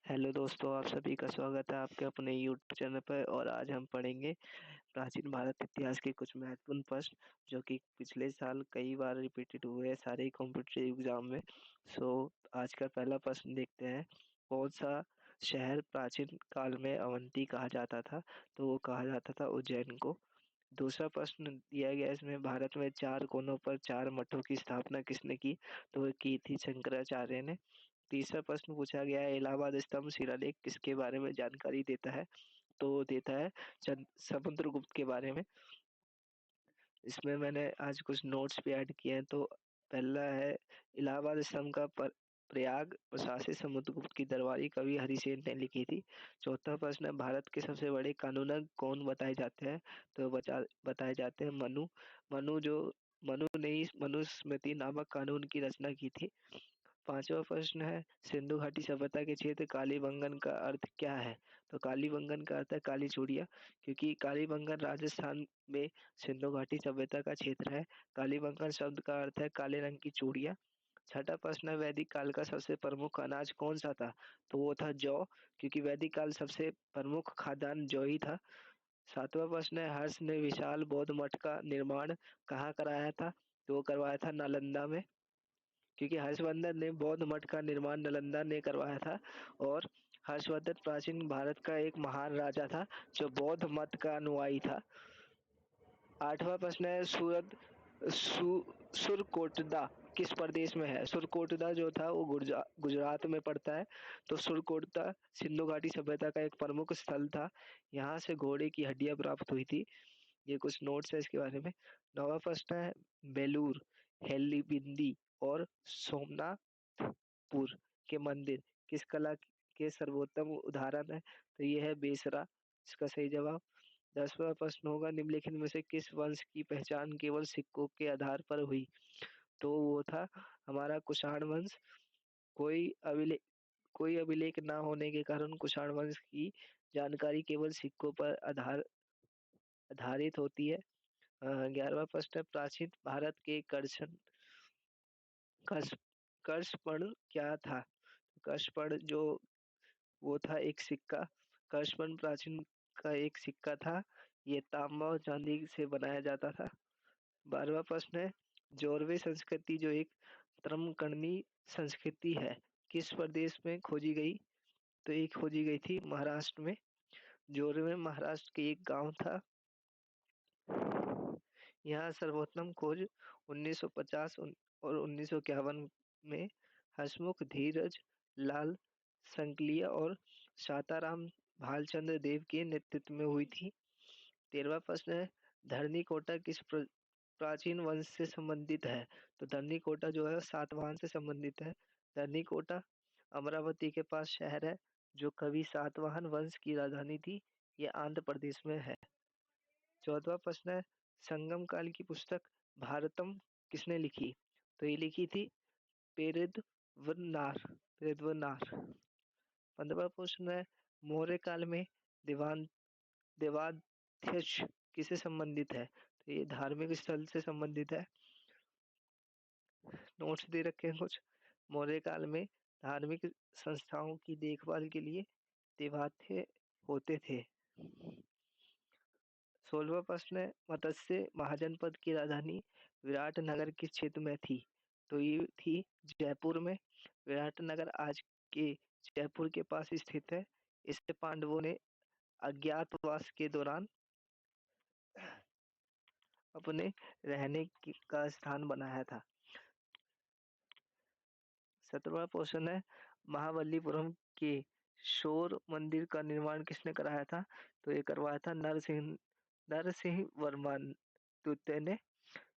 Hello दोस्तों, आप सभी का स्वागत है आपके अपने यूट्यूब चैनल पर और आज हम पढ़ेंगे प्राचीन भारत इतिहास के कुछ महत्वपूर्ण प्रश्न जो कि पिछले साल कई बार रिपीटेड हुए हैं सारे कॉम्पिटिटिव एग्जाम में। आज का पहला प्रश्न देखते हैं। कौन सा शहर प्राचीन काल में अवंती कहा जाता था? तो वो कहा जाता था उज्जैन को। दूसरा प्रश्न दिया गया है इसमें, भारत में 4 कोनों पर 4 मठों की स्थापना किसने की? तो वो की थी शंकराचार्य ने। तीसरा प्रश्न पूछा गया है, इलाहाबाद स्तंभ शिलालेख किसके बारे में जानकारी देता है? तो देता है समुद्रगुप्त के बारे में। इसमें मैंने आज कुछ नोट्स भी ऐड किए हैं। तो पहला है, इलाहाबाद स्तंभ का प्रयाग प्रशासित समुद्रगुप्त की दरबारी कवि हरिसेन ने लिखी थी। चौथा प्रश्न है, भारत के सबसे बड़े कानूनज्ञ कौन बताए जाते हैं? तो बताए जाते हैं मनु। मनु ने ही मनुस्मृति नामक कानून की रचना की थी। पांचवा प्रश्न है, सिंधु घाटी सभ्यता के क्षेत्र कालीबंगन का अर्थ क्या है? तो कालीबंगन का अर्थ है काली चूड़ियां, क्योंकि कालीबंगन राजस्थान में सिंधु घाटी सभ्यता का क्षेत्र है। कालीबंगन शब्द का अर्थ है काले रंग की चूड़ियां। छठा प्रश्न है, वैदिक काल का सबसे प्रमुख अनाज कौन सा था? तो वो था जौ, क्योंकि वैदिक काल सबसे प्रमुख खाद्यान्न जौ ही था। सातवां प्रश्न है, हर्ष ने विशाल बौद्ध मठ का निर्माण कहाँ कराया था? तो वो करवाया था नालंदा में, क्योंकि हर्षवर्धन ने बौद्ध मठ का निर्माण नालंदा ने करवाया था। और हर्षवर्धन प्राचीन भारत का एक महान राजा था जो बौद्ध मत का अनुयायी था। आठवां प्रश्न है, सुरकोटदा किस प्रदेश में है? सुरकोटदा जो था वो गुजरात में पड़ता है। तो सुरकोटदा सिंधु घाटी सभ्यता का एक प्रमुख स्थल था। यहाँ से घोड़े की हड्डियां प्राप्त हुई थी। ये कुछ नोट्स है इसके बारे में। नौवां प्रश्न है, बेलूर, हेल्लीबिंदी और सोमनाथपुर के मंदिर किस कला के सर्वोत्तम उदाहरण है? तो ये है बेसरा, इसका सही जवाब। 10वां प्रश्न होगा, निम्नलिखित में से किस वंश की पहचान केवल सिक्कों के आधार पर हुई? तो वो था हमारा कुषाण वंश। कोई अभिलेख कोई अभिलेख ना होने के कारण कुषाण वंश की जानकारी केवल सिक्कों पर आधारित होती है। 11वां प्रश्न है, प्राचीन भारत के कर्ष कर्षपण क्या था? कर्षपण जो वो था एक सिक्का। कर्षपण प्राचीन का एक सिक्का था। ये तांबा और चांदी से बनाया जाता था। 12वां प्रश्न है, जोरवे संस्कृति जो एक तमकरनी संस्कृति है किस प्रदेश में खोजी गई? तो ये खोजी गई थी महाराष्ट्र में। जोरवे महाराष्ट्र के एक गांव था। यहाँ सर्वोत्तम खोज 1950 और 1951 में हसमुख धीरज लाल संकलिया और शाताराम भालचंद्र देव के नेतृत्व में हुई थी। 13वां प्रश्न है, धरनी कोटा किस प्राचीन वंश से संबंधित है? तो धरनी कोटा जो है सातवाहन से संबंधित है। धरनी कोटा अमरावती के पास शहर है जो कभी सातवाहन वंश की राजधानी थी। ये आंध्र प्रदेश में है। 14वां प्रश्न है, संगम काल की पुस्तक भारतम किसने लिखी? तो ये लिखी थी पेरेद्वनार। 15वां प्रश्न है, मौर्य काल में देवान देवाध्यक्ष किसे संबंधित है? तो ये धार्मिक स्थल से संबंधित है। नोट्स दे रखे हैं कुछ। मौर्य काल में धार्मिक संस्थाओं की देखभाल के लिए देवाध्य होते थे। 16वां प्रश्न है, मत्स्य महाजनपद की राजधानी विराटनगर किस क्षेत्र में थी? तो ये थी जयपुर में। विराटनगर आज के जयपुर के पास स्थित है। इसे पांडवों ने अज्ञातवास के दौरान अपने का स्थान बनाया था। 17वां क्वेश्चन है, महाबलीपुरम के शोर मंदिर का निर्माण किसने कराया था? तो ये करवाया था नरसिंह वर्मन द्वितीय ने।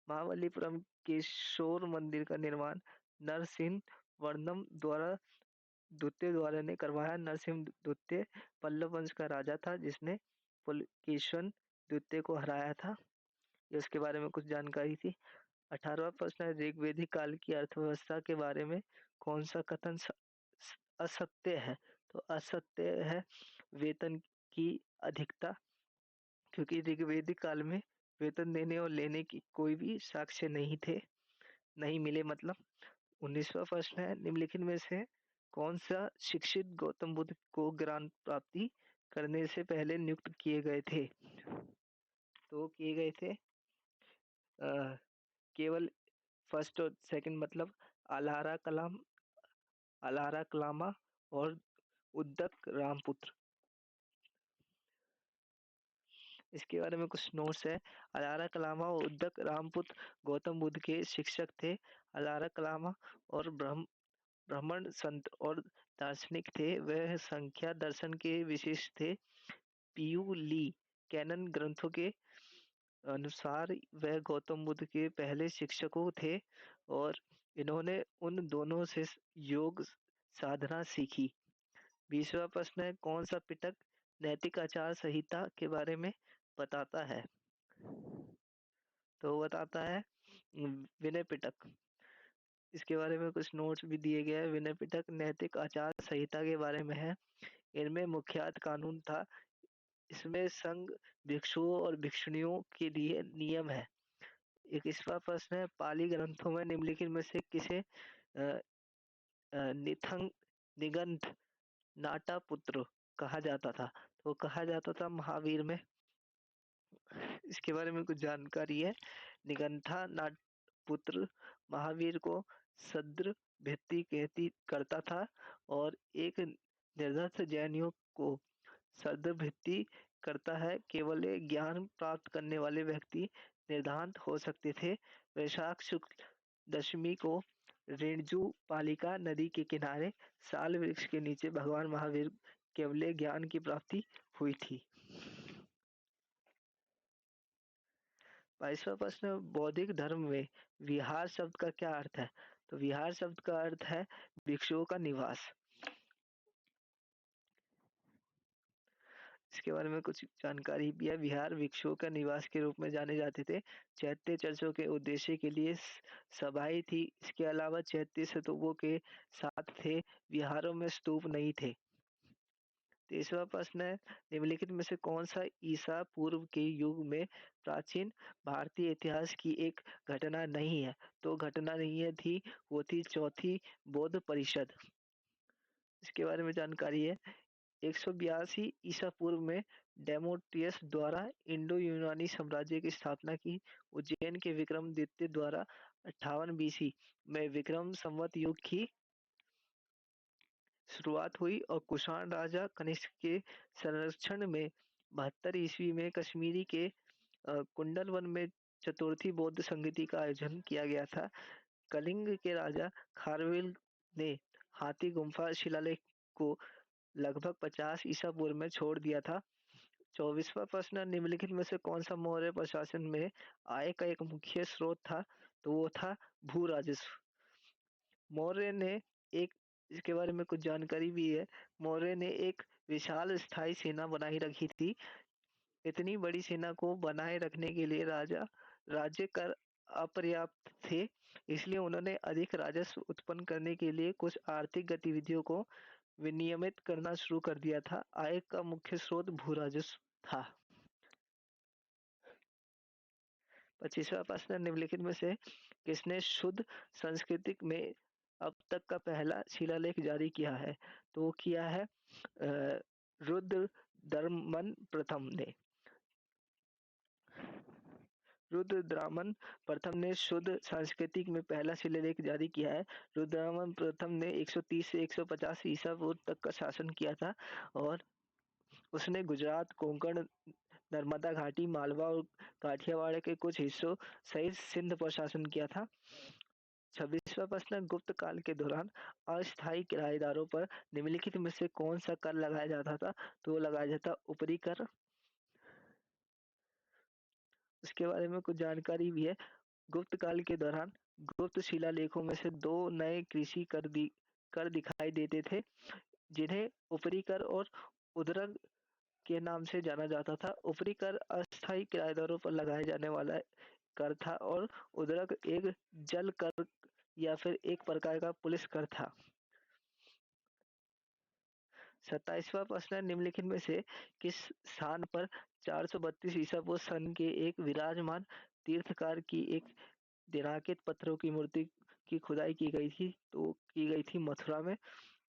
महाबलीपुरम के शोर मंदिर का निर्माण नरसिंह वर्मन द्वितीय ने करवाया। नरसिंह द्वितीय पल्लव वंश का राजा था जिसने पुलकेशिन द्वितीय को हराया था। ये उसके बारे में कुछ जानकारी थी। 18वां प्रश्न है, ऋग्वेदिक काल की अर्थव्यवस्था के बारे में कौन सा कथन असत्य है? तो असत्य है वेतन की अधिकता, क्योंकि ऋग्वेदिक काल में वेतन देने और लेने की कोई भी साक्ष्य नहीं मिले मतलब। 19वां प्रश्न है, निम्नलिखित में से कौन-सा शिक्षित गौतम बुद्ध को ज्ञान प्राप्ति करने से पहले नियुक्त किए गए थे? तो किए गए थे अ, केवल फर्स्ट और सेकंड मतलब अलारा कलाम अलारा कलामा और उद्दक रामपुत्र। इसके बारे में कुछ नोट्स है। अलारा कलामा और उद्दक रामपुत्र गौतम बुद्ध के शिक्षक थे। अलारा कलामा और ब्राह्मण संत और दार्शनिक थे। वह संख्या दर्शन के विशेष थे। पीयू ली कैनन ग्रंथों के अनुसार वह गौतम बुद्ध के पहले शिक्षकों थे और इन्होंने उन दोनों से योग साधना सीखी। 20वां प्रश्न है कौन सा पिटक नैतिक आचार संहिता के बारे में बताता है? तो वो बताता है विनय पिटक। इसके बारे में कुछ नोट्स भी दिए गए हैं। विनय पिटक नैतिक आचार संहिता के बारे में है। इनमें मुख्यतः कानून था। इसमें संघ भिक्षुओं और भिक्षुणियों के लिए नियम है। 21वां प्रश्न है पाली ग्रंथों में निम्नलिखित में से किसे अ, निथंग निगंध नाटापुत्र कहा जाता था? तो कहा जाता था महावीर में। इसके बारे में कुछ जानकारी है। निगंथा नाटपुत्र महावीर को सद्र भित्ति कहती करता था और एक निर्धर्ष जैनियों को सद्र भित्ति करता है। केवल एक ज्ञान प्राप्त करने वाले व्यक्ति निर्धांत हो सकते थे। वैशाख शुक्ल दशमी को रेणजू पालिका नदी के किनारे साल वृक्ष के नीचे भगवान महावीर केवल ज्ञान की प्राप्ति हुई थी। 22वां प्रश्न बौद्धिक धर्म में विहार शब्द का क्या अर्थ है? तो विहार शब्द का अर्थ है भिक्षुओं का निवास। इसके बारे में कुछ जानकारी भी है। विहार भिक्षुओं का निवास के रूप में जाने जाते थे। चैत्य चर्चों के उद्देश्य के लिए सभाएं थी। इसके अलावा चैत्य स्तूपों के साथ थे। विहारों में स्तूप नहीं थे। 23वां प्रश्न है निम्नलिखित में से कौन सा ईसा पूर्व के युग में प्राचीन भारतीय इतिहास की एक घटना नहीं है? तो घटना नहीं है थी वो थी चौथी बौद्ध परिषद। इसके बारे में जानकारी है। 182 ईसा पूर्व में डेमोट्रियस द्वारा इंडो यूनानी साम्राज्य की स्थापना की। उज्जैन के विक्रमादित्य द्वारा 58 बीसी में विक्रम संवत युग की शुरुआत हुई और कुषाण राजा कनिष्क के संरक्षण में 72 ईस्वी में कश्मीरी के कुंडल वन में चतुर्थी बौद्ध संगति का आयोजन किया गया था। कलिंग के राजा खारवेल ने हाथी गुम्फा शिलालेख को लगभग 50 ईसा पूर्व में छोड़ दिया था। 24वां प्रश्न निम्नलिखित में से कौन सा मौर्य प्रशासन में आय का एक मुख्य स्रोत था? तो वो था भू राजस्व। मौर्य ने एक इसके बारे में कुछ जानकारी भी है। मौर्य ने एक विशाल स्थायी सेना बनाई रखी थी। इतनी बड़ी सेना को बनाए रखने के लिए राज्य कर अपर्याप्त थे। इसलिए उन्होंने अधिक राजस्व उत्पन्न करने के लिए कुछ आर्थिक गतिविधियों को विनियमित करना शुरू कर दिया था। आय का मुख्य स्रोत भू राजस्व था। 25वां प्रश्न निम्नलिखित में से किसने शुद्ध संस्कृत में अब तक का पहला शिलालेख जारी किया है? तो वो किया है रुद्रदमन प्रथम ने। रुद्रदामन प्रथम ने शुद्ध संस्कृत में पहला शिलालेख जारी किया है। रुद्रदामन प्रथम ने 130 से 150 ईसा पूर्व तक का शासन किया था और उसने गुजरात, कोंकण, नर्मदा घाटी, मालवा और काठियावाड़ के कुछ हिस्सों सहित सिंध पर शासन किया था। 26वां प्रश्न गुप्त काल के दौरान अस्थायी किराएदारों पर निम्नलिखित में से कौन सा कर लगाया जाता था? तो वो लगाया जाता ऊपरी कर। इसके बारे में कुछ जानकारी भी है। गुप्त काल के दौरान गुप्त शिलालेखों में से दो नए कृषि कर दिखाई देते थे जिन्हें ऊपरी कर और उद्रक के नाम से जाना जाता था। ऊपरी कर अस्थायी किराएदारों पर लगाए जाने वाला कर था और उद्रक एक जल कर या फिर एक प्रकार का पुलिस कर था। 27वां प्रश्न निम्नलिखित में से किस स्थान पर 432 ईसा पूर्व सन के एक विराजमान तीर्थकार की एक दिनांकित पत्थरों की मूर्ति की खुदाई की गई थी? तो की गई थी मथुरा में।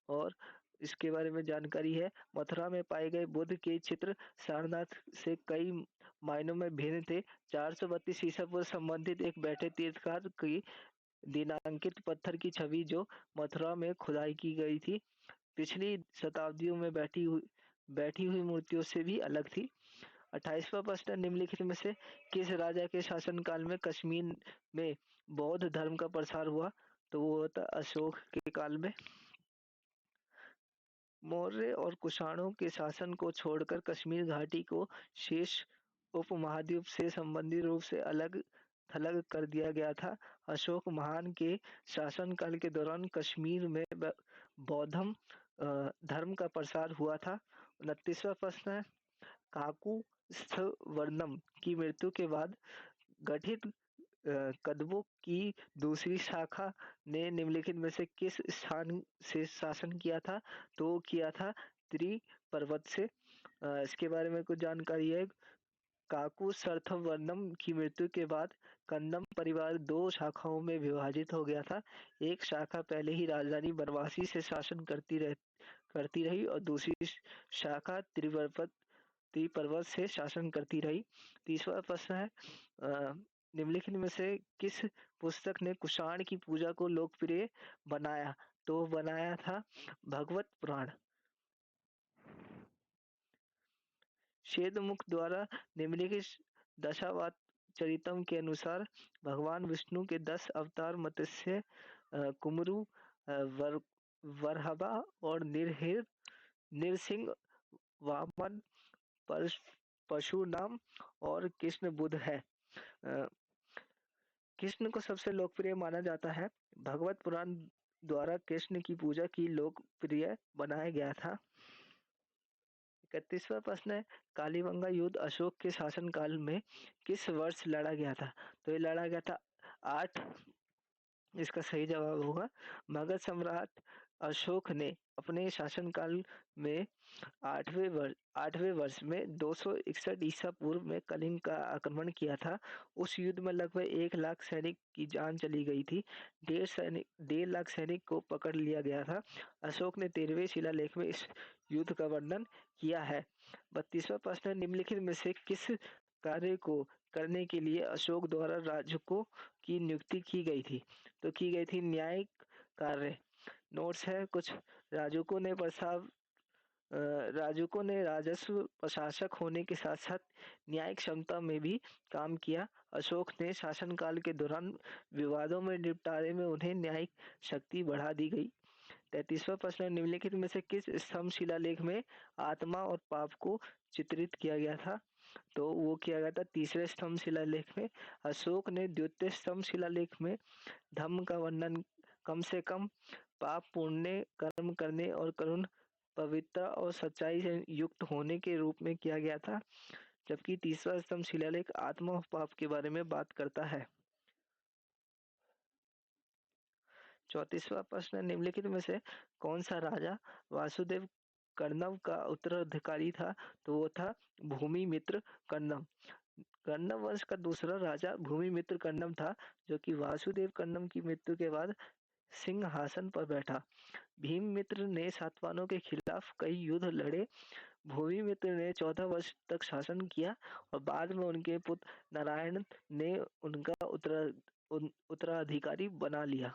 और इसके बारे में जानकारी है, मथुरा में पाए गए बुद्ध के चित्र सारनाथ से कई मायनों में भिन्न थे। 432 ईसा पूर्व संबंधित एक बैठे तीर्थकार की दिनांकित पत्थर की छवि जो मथुरा में खुदाई की गई थी, पिछली शताब्दियों में बैठी हुई मूर्तियों से भी अलग थी। 28वां प्रश्न निम्नलिखित में से किस राजा के शासनकाल में कश्मीर में बौद्ध धर्म का प्रसार हुआ? तो वो होता अशोक के काल में। मौर्य और कुषाणों के शासन को छोड़कर कश्मीर घाटी को शेष उपमहाद्वीप से संबंधित रूप से अलग थलग कर दिया गया था। अशोक महान के शासनकाल के दौरान कश्मीर में बौद्धम धर्म का प्रसार हुआ था। 29वां प्रश्न है, काकू स्थवर्णम की मृत्यु के बाद गठित कदमों की दूसरी शाखा ने निम्नलिखित में से किस स्थान से शासन किया था? तो वो किया था त्रि पर्वत से। इसके बारे में कुछ जानकारी है। काकुस्थवर्णम की मृत्यु के बाद कन्नम परिवार दो शाखाओं में विभाजित हो गया था। एक शाखा पहले ही राजधानी बनवासी से शासन करती रही और दूसरी शाखा त्रिपर्वत से शासन करती रही। 30वां प्रश्न है, निम्नलिखित में से किस पुस्तक ने कुषाण की पूजा को लोकप्रिय बनाया? तो बनाया था भगवत पुराण। श्वेतमुख द्वारा निम्नलिखित दशावतारचरितम के अनुसार भगवान विष्णु के 10 अवतार मत्स्य, कुमरु, वरहबा और नृसिंह, वामन, परशुराम और कृष्ण बुद्ध है। कृष्ण को सबसे लोकप्रिय माना जाता है। भगवत पुराण द्वारा कृष्ण की पूजा की लोकप्रिय बनाया गया था। 31वां प्रश्न है, कालीबंगा युद्ध अशोक के शासनकाल में किस वर्ष लड़ा गया था? तो ये लड़ा गया था 8, इसका सही जवाब होगा। मगध सम्राट अशोक ने अपने शासनकाल में 8वें वर्ष में 261 ईसा पूर्व में कलिंग का आक्रमण किया था। उस युद्ध में लगभग 1 लाख सैनिक की जान चली गई थी। 1.5 लाख सैनिक को पकड़ लिया गया था। अशोक ने 13वें शिलालेख में इस युद्ध का वर्णन किया है। 32वां प्रश्न, निम्नलिखित में से किस कार्य को करने के लिए अशोक द्वारा राजकों की नियुक्ति की गई थी? तो की गई थी न्यायिक कार्य। नोट्स है कुछ। राजकों ने प्रसाद राजकों ने राजस्व प्रशासक होने के साथ साथ न्यायिक क्षमता में भी काम किया। अशोक ने शासनकाल के दौरान विवादों में निपटारे में उन्हें न्यायिक शक्ति बढ़ा दी गई। 33वां प्रश्न, निम्नलिखित में से किस स्तंभ शिलालेख में आत्मा और पाप को चित्रित किया गया था? तो वो किया गया था तीसरे स्तंभ शिलालेख में। अशोक ने द्वितीय स्तंभ शिलालेख में धम्म का वर्णन कम से कम पाप पुण्य कर्म करने और करुण पवित्रता और सच्चाई से युक्त होने के रूप में किया गया था, जबकि तीसरा स्तंभ शिलालेख आत्मा और पाप के बारे में बात करता है। 34वां प्रश्न, निम्नलिखित में से कौन सा राजा वासुदेव कर्णव का उत्तराधिकारी था? तो वो था भूमिमित्र कर्णव। कर्णव वंश का दूसरा राजा भूमिमित्र कर्णव था, जो कि वासुदेव कर्णव की मृत्यु के बाद सिंहासन पर बैठा। भीममित्र ने सातवाहनों के खिलाफ कई युद्ध लड़े। भूमिमित्र ने 14 वर्ष तक शासन किया और बाद में उनके पुत्र नारायण ने उनका उत्तराधिकारी बना लिया।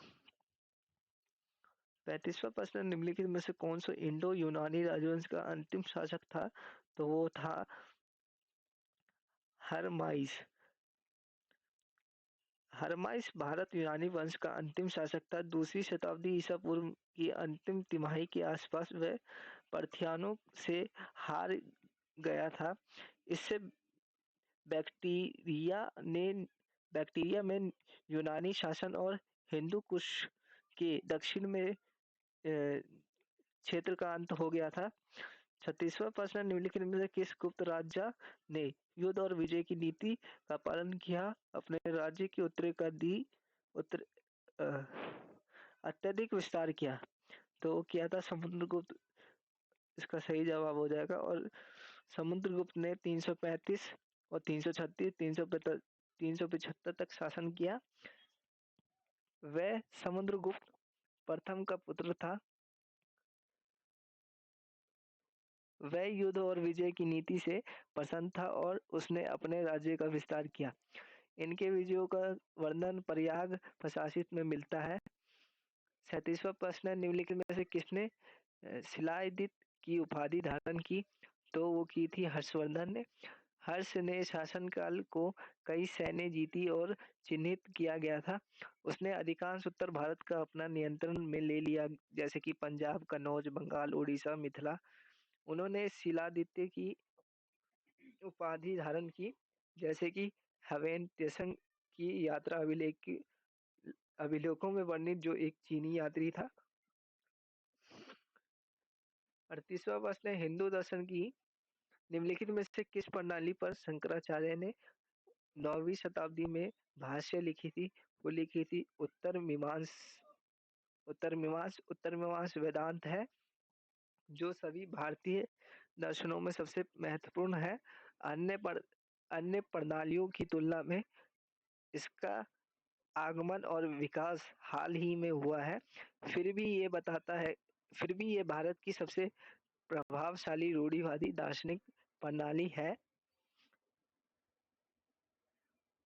35वां प्रश्न, निम्नलिखित में से कौन सा इंडो यूनानी राजवंश का अंतिम शासक था? तो वो था हरमाइस। हरमाइस भारत यूनानी वंश का अंतिम शासक था। दूसरी शताब्दी ईसा पूर्व की अंतिम तिमाही के आसपास वह पार्थियानों से हार गया था। इससे बैक्टीरिया ने बैक्टीरिया में यूनानी शासन और हिंदू कुश के दक्षिण में क्षेत्र का अंत हो गया था। 36वां प्रश्न, निम्नलिखित में से किस गुप्त राजा ने युद्ध और विजय की नीति का पालन किया, अपने राज्य की उत्तर अत्यधिक विस्तार किया? तो किया था समुद्रगुप्त, इसका सही जवाब हो जाएगा। और समुद्रगुप्त ने 335 और 336 375 तक शासन किया। वह समुद्रगुप्त प्रथम का पुत्र था। वह युद्ध और विजय की नीति से प्रसन्न था और उसने अपने राज्य का विस्तार किया। इनके विजयों का वर्णन प्रयाग प्रशासित में मिलता है। 37वां प्रश्न है, निम्नलिखित में से किसने शिलादित की उपाधि धारण की? तो वो की थी हर्षवर्धन ने। हर्ष ने शासनकाल को कई सैन्य जीती और चिन्हित किया गया था। उसने अधिकांश उत्तर भारत का अपना नियंत्रण में ले लिया, जैसे कि पंजाब, कन्नौज, बंगाल, उड़ीसा, मिथिला। उन्होंने शिलादित्य की उपाधि धारण की, जैसे कि हेवेन त्संग की यात्रा अभिलेखों में वर्णित जो एक चीनी यात्री था। 38वां प्रश्न है, हिंदू दर्शन की निम्नलिखित में से किस प्रणाली पर शंकराचार्य ने 9वीं शताब्दी में भाष्य लिखी थी? वो लिखी थी उत्तर मीमांस वेदांत है, जो सभी भारतीय दर्शनों में सबसे महत्वपूर्ण है। अन्य पर अन्य प्रणालियों की तुलना में इसका आगमन और विकास हाल ही में हुआ है। फिर भी ये बताता है फिर भी ये भारत की सबसे प्रभावशाली रूढ़िवादी दार्शनिक प्रणाली है।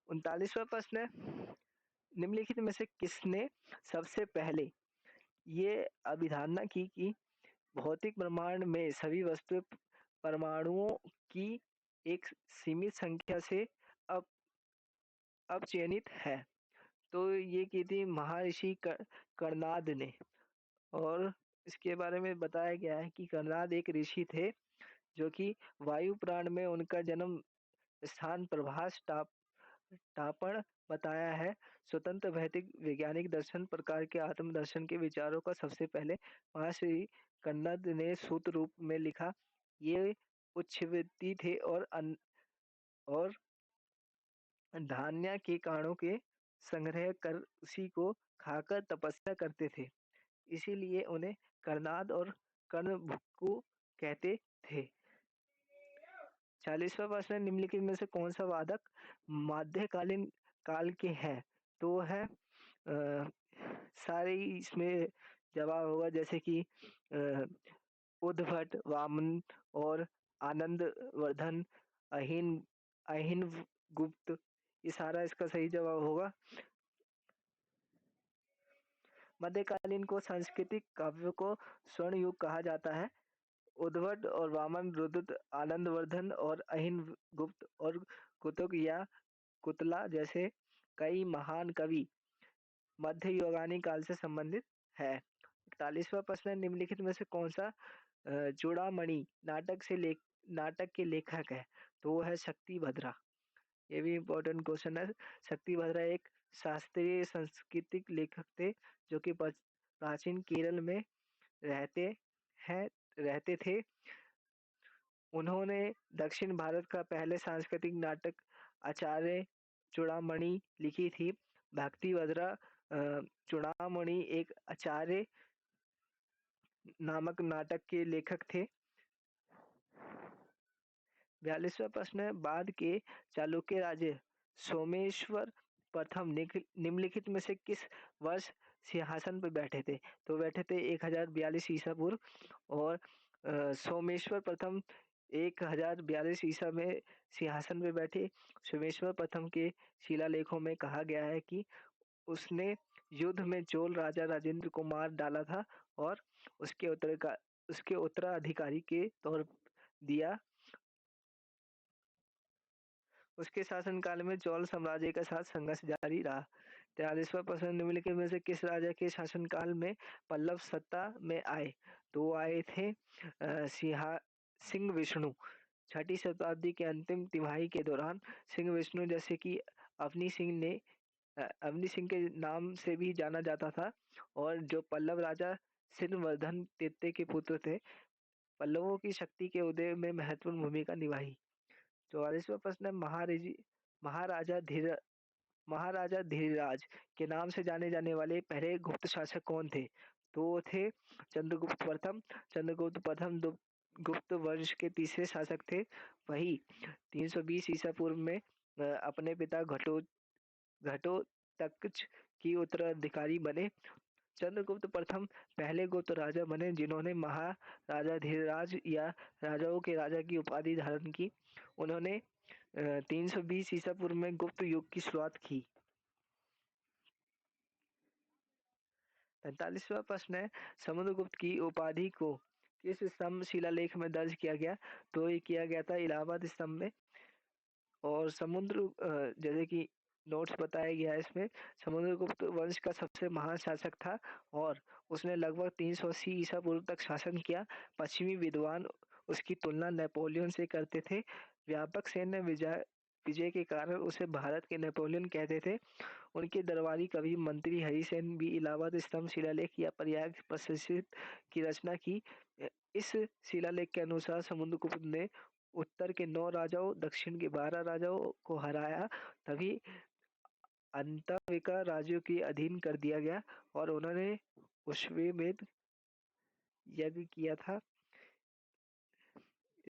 39वां प्रश्न है, निम्नलिखित में से किसने सबसे पहले ये अभिधारणा की कि भौतिक ब्रह्मांड में सभी वस्तुएं परमाणुओं की एक सीमित संख्या से अब अपचयनित है? तो ये की थी महर्षि कर्णाद ने। और इसके बारे में बताया गया है कि कर्णाद एक ऋषि थे, जो कि वायु पुराण में उनका जन्म स्थान प्रभास टापण बताया है। स्वतंत्र भौतिक वैज्ञानिक दर्शन प्रकार के आत्म दर्शन के विचारों का सबसे पहले महर्षि कन्नद ने सूत्र रूप में लिखा। ये उच्छृंखल थे और धान्य के कारणों के संग्रह कर उसी को खाकर तपस्या करते थे। इसीलिए उन्हें कर्णाद और कर्णभुक्कु कहते थे। 40वां प्रश्न, निम्नलिखित में से कौन सा वादक मध्यकालीन काल के है? तो वो है सारे ही इसमें जवाब होगा, जैसे कि उद्भट, वामन और आनंद वर्धन, अहिन अहिन गुप्त, ये सारा इसका सही जवाब होगा। मध्यकालीन को सांस्कृतिक काव्य को स्वर्ण युग कहा जाता है। उद्भट और वामन, रुद्र, आनंदवर्धन और अहिन गुप्त और कुतुब या कुतला जैसे कई महान कवि मध्य युगानी काल से संबंधित है। 41वां प्रश्न है, निम्नलिखित में से कौन सा चूड़ामणि नाटक के लेखक है? तो वो है शक्ति भद्रा। ये भी इम्पोर्टेंट क्वेश्चन है। शक्ति भद्रा एक शास्त्रीय सांस्कृतिक लेखक थे, जो कि प्राचीन केरल में रहते हैं रहते थे। उन्होंने दक्षिण भारत का पहले सांस्कृतिक नाटक आचार्य चूड़ामणि लिखी थी। भक्ति भद्रा चूड़ामणि एक आचार्य नामक नाटक के लेखक थे। 42वां प्रश्न है, बाद के चालुक्य राजे सोमेश्वर प्रथम निम्नलिखित में से किस वर्ष सिंहासन पर बैठे थे? तो बैठे थे 1042 ईसा पूर्व। और सोमेश्वर प्रथम 1042 ईसा में सिंहासन पे बैठे। सोमेश्वर प्रथम के शिलालेखों में कहा गया है कि उसने युद्ध में चोल राजा राजेंद्र को मार डाला था और उसके उत्तराधिकारी के तौर दिया। उसके शासनकाल में चोल साम्राज्य के साथ संघर्ष जारी रहा। 43वां प्रश्न, निम्नलिखित में से किस राजा के शासनकाल में पल्लव सत्ता में आए? तो वो आए थे सिंह विष्णु। छठी शताब्दी के अंतिम तिमाही के दौरान सिंह विष्णु, जैसे कि अवनी सिंह के नाम से भी जाना जाता था, और जो पल्लव राजा सिंहवर्धन तृतीय के पुत्र थे, पल्लवों की शक्ति के उदय में महत्वपूर्ण भूमिका निभाई। 44वां प्रश्न है, महाराजा धीर महाराजा धीरराज के नाम से जाने जाने वाले पहले गुप्त शासक कौन थे? तो वो थे चंद्रगुप्त प्रथम। चंद्रगुप्त प्रथम गुप्त वंश के तीसरे शासक थे। वही 320 ईसा पूर्व में अपने पिता घटोत्कच की उत्तराधिकारी बने। चंद्रगुप्त प्रथम पहले गुप्त राजा बने जिन्होंने महाराजाधिराज या राजाओं के राजा की उपाधि धारण की। उन्होंने 320 ईसा पूर्व में गुप्त युग की शुरुआत की। 45वां प्रश्न है, समुद्रगुप्त की उपाधि को किस स्तंभ शिलालेख में दर्ज किया गया? तो ये किया गया था इलाहाबाद स्तंभ में। और जैसे कि नोट्स बताया गया है इसमें, समुद्रगुप्त वंश का सबसे महान शासक था और उसने लगभग 380 ईसा पूर्व तक शासन किया। पश्चिमी विद्वान उसकी तुलना नेपोलियन से करते थे। व्यापक सैन्य विजय विजय के कारण उसे भारत के नेपोलियन कहते थे। उनके दरबारी कवि मंत्री हरिसेन भी इलाहाबाद स्तंभ शिलालेख या प्रयाग प्रशस्ति की रचना की। इस शिलालेख के अनुसार समुद्रगुप्त ने उत्तर के 9 राजाओं, दक्षिण के 12 राजाओं को हराया, तभी अंतःविका राज्यों के अधीन कर दिया गया और उन्होंने अश्वमेध यज्ञ किया था।